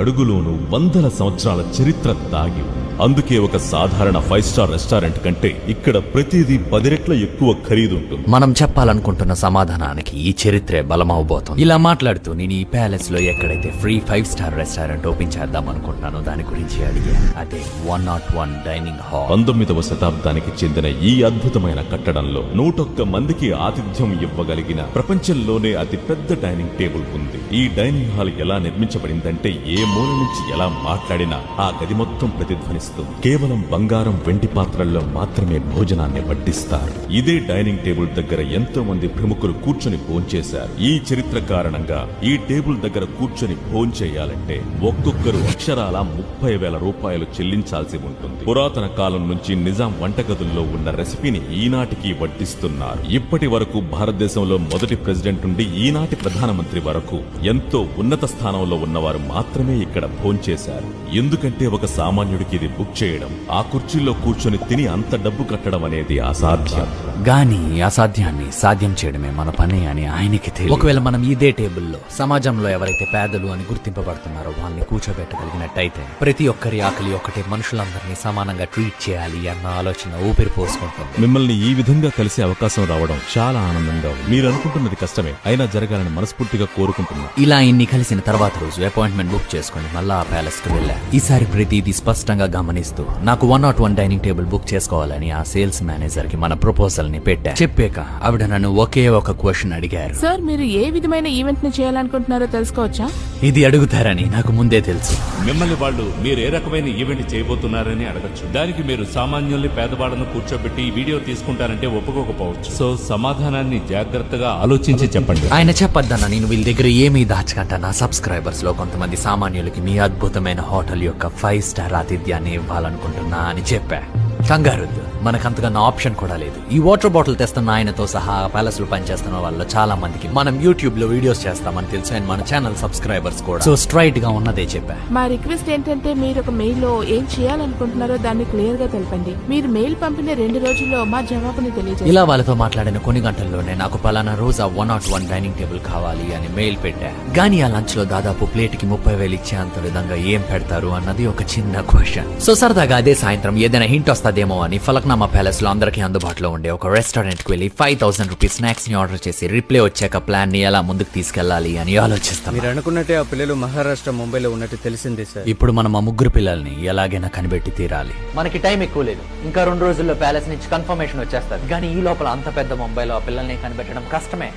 అడుగులోనూ వందల సంవత్సరాల చరిత్ర దాగి ఉంది. అందుకే ఒక సాధారణ 5 స్టార్ రెస్టారెంట్ కంటే ఇక్కడ ప్రతిదీ 10 రెట్ల ఎక్కువ ఖరీదుంటుంది. మనం చెప్పాలనుకుంటున్న సమాధానానికి ఈ చరిత్రే బలమవబోతుంది. ఇలా మాట్లాడుతూ నేను ఈ ప్యాలెస్ లో ఎక్కడైతే ఫ్రీ 5 స్టార్ రెస్టారెంట్ ఓపెన్ చేద్దాం అనుకుంటున్నానో దాని గురించి అడిగాను. అదే 101 డైనింగ్ హాల్. 19వ శతాబ్దానికి చెందిన ఈ అద్భుతమైన కట్టడంలో 101 మందికి ఆతిథ్యం ఇవ్వగలిగిన ప్రపంచంలోనే అతి పెద్ద డైనింగ్ టేబుల్ ఉంది. ఈ డైనింగ్ హాల్ ఎలా నిర్మించబడిందంటే ఏ మూల నుంచి ఎలా మాట్లాడినా ఆ గది మొత్తం ప్రతిధ్వనిస్తుంది. కేవలం బంగారం వెండి పాత్రల్లో మాత్రమే భోజనాన్ని వడ్డిస్తారు. ఇదే డైనింగ్ టేబుల్ దగ్గర ఎంతో మంది ప్రముఖులు కూర్చొని భోంచేశారు. ఈ చరిత్ర కారణంగా ఈ టేబుల్ దగ్గర కూర్చొని భోంచేయాలంటే ఒక్కొక్కరు అక్షరాల 30,000 రూపాయలు చెల్లించాల్సి ఉంటుంది. పురాతన కాలం నుంచి నిజాం వంటగదుల్లో ఉన్న రెసిపీని ఈనాటికి వడ్డిస్తున్నారు. ఇప్పటి వరకు భారతదేశంలో మొదటి ప్రెసిడెంట్ నుండి ఈనాటి ప్రధానమంత్రి వరకు ఎంతో ఉన్నత స్థానంలో ఉన్నవారు మాత్రమే ఇక్కడ భోంచేశారు. ఎందుకంటే ఒక సామాన్యుడికి ఇది బుక్ చేయడం, ఆ కుర్చీలో కూర్చొని తిని అంత డబ్బు కట్టడం అనేది అసాధ్యం. గాని అసాధ్యాన్ని సాధ్యం చేయడమే మన పని అని ఆయనకి తెలియదు. ఒకవేళ మనం ఇదే టేబుల్లో సమాజంలో ఎవరైతే పేదలు అని గుర్తింపబడుతున్నారో వాళ్ళని కూర్చోబెట్టగలిగినట్టయితే ప్రతి ఒక్కరి ఆకలి ఒకటే, మనుషులందరినీ సమానంగా ట్రీట్ చేయాలి అన్న ఆలోచన ఊపిరి పోసుకుంటుంది. మిమ్మల్ని ఈ విధంగా కలిసే అవకాశం రావడం చాలా ఆనందంగా ఉంది. మీరు అనుకుంటున్నది కష్టమే, అయినా జరగాలని మనస్ఫూర్తిగా కోరుకుంటున్నా. ఇలా ఇన్ని కలిసిన తర్వాత రోజు అపాయింట్మెంట్ బుక్ చేసుకుని మళ్ళా ఆ ప్యాలెస్ కు వెళ్ళా. ఈసారి ప్రతిదీ స్పష్టంగా గమనిస్తూ నాకు 101 డైనింగ్ టేబుల్ బుక్ చేసుకోవాలని ఆ సేల్స్ మేనేజర్ కి మన ప్రపోజల్ ని పెట్టా. చెప్పాక ఆవిడ నన్ను ఒకే ఒక క్వశ్చన్ అడిగారు. సార్, మీరు ఏ విధమైన ఈవెంట్ ని చేయాలనుకుంటున్నారో తెలుసుకోవచ్చా? ఇది అడుగుతారని నాకు ముందే తెలుసు. మిమ్మల్ని వాళ్ళు మీరు ఏ రకమైన ఈవెంట్ చేయబోతున్నారని అడగచ్చు. దానికి మీరు సామాన్యుల్ని పేదవాళ్ళను కూర్చోబెట్టి ఈ వీడియో తీసుకుంటారంటే ఒప్పుకోకపోవచ్చు. సో సమాధానాన్ని జాగ్రత్తగా ఆలోచించి చెప్పండి. ఆయన చెప్పొద్దన్న నేను వీళ్ళ దగ్గర ఏమీ దాచకంట నా సబ్స్క్రైబర్స్ లో కొంతమంది సామాన్యులకి మీ అద్భుతమైన హోటల్ యొక్క 5 స్టార్ ఆతిథ్యాన్ని ఇవ్వాలనుకుంటున్నా అని చెప్పా. కంగారుద్దు, మనకంతగా ఆప్షన్ కూడా లేదు. ఈ వాటర్ బాటిల్ తెస్తున్న ఆయనతో సహా ప్యాలెస్ లో పనిచేస్తున్న వాళ్ళు చాలా మందికి మనం యూట్యూబ్ లో వీడియోస్ చేస్తామని తెలుసు. అండ్ మన ఛానల్ సబ్స్క్రైబర్స్ కూడా. సో స్ట్రైట్ గా ఉన్నదే చెప్పా. మా రిక్వెస్ట్ ఏంటంటే మీరు ఒక మెయిల్ లో ఏం చేయాలనుకుంటున్నారో దాన్ని క్లియర్ గా తెలపండి. మీరు మెయిల్ పంపిన 2 రోజుల్లో మా జవాబుని తెలియజేయండి. ఇలా వాళ్ళతో మాట్లాడిన కొన్ని గంటల్లోనే నాకు పలానా రోజు ఆ 101 డైనింగ్ టేబుల్ కావాలి అని మెయిల్ పెట్టా. గానీ ఆ లంచ్ లో దాదాపు ప్లేట్ కి 30,000 ఇచ్చే అంత విధంగా ఏం పెడతారు అన్నది ఒక చిన్న క్వశ్చన్. సో సరదాగా అదే సాయంత్రం ఏదైనా హింట్ వస్తాదేమో అని ఫలక్నామా ప్యాలెస్ లో అందరికీ అందుబాటులో ఉండే ఒక రెస్టారెంట్ కి వెళ్లి 5,000 రూపీస్ స్నాక్స్ ని ఆర్డర్ చేసి రిప్లై వచ్చాక ప్లాన్ ని ఎలా ముందుకు తీసుకెళ్లాలి అని ఆలోచిస్తాం. మీరు అనుకున్నట్టే ఆ పిల్లలు మహారాష్ట్ర ముంబైలో ఉన్నట్టు తెలిసింది సార్. ఇప్పుడు మనం ఆ ముగ్గురు పిల్లల్ని ఎలాగైనా కనిపెట్టి తీరాలి. మనకి టైం ఎక్కువ లేదు. ఇంకా 2 రోజుల్లో ప్యాలెస్ నుంచి కన్ఫర్మేషన్ వచ్చేస్తారు. కానీ ఈ లోపల అంత పెద్ద ముంబైలో ఆ పిల్లల్ని కనిపెట్టడం కష్టమే.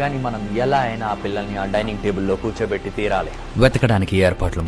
గానీ మనం ఎలా అయినా ఆ పిల్లల్ని ఆ డైనింగ్ టేబుల్లో కూర్చోబెట్టి తీరాలి. వెతకడానికి ఏర్పాట్లు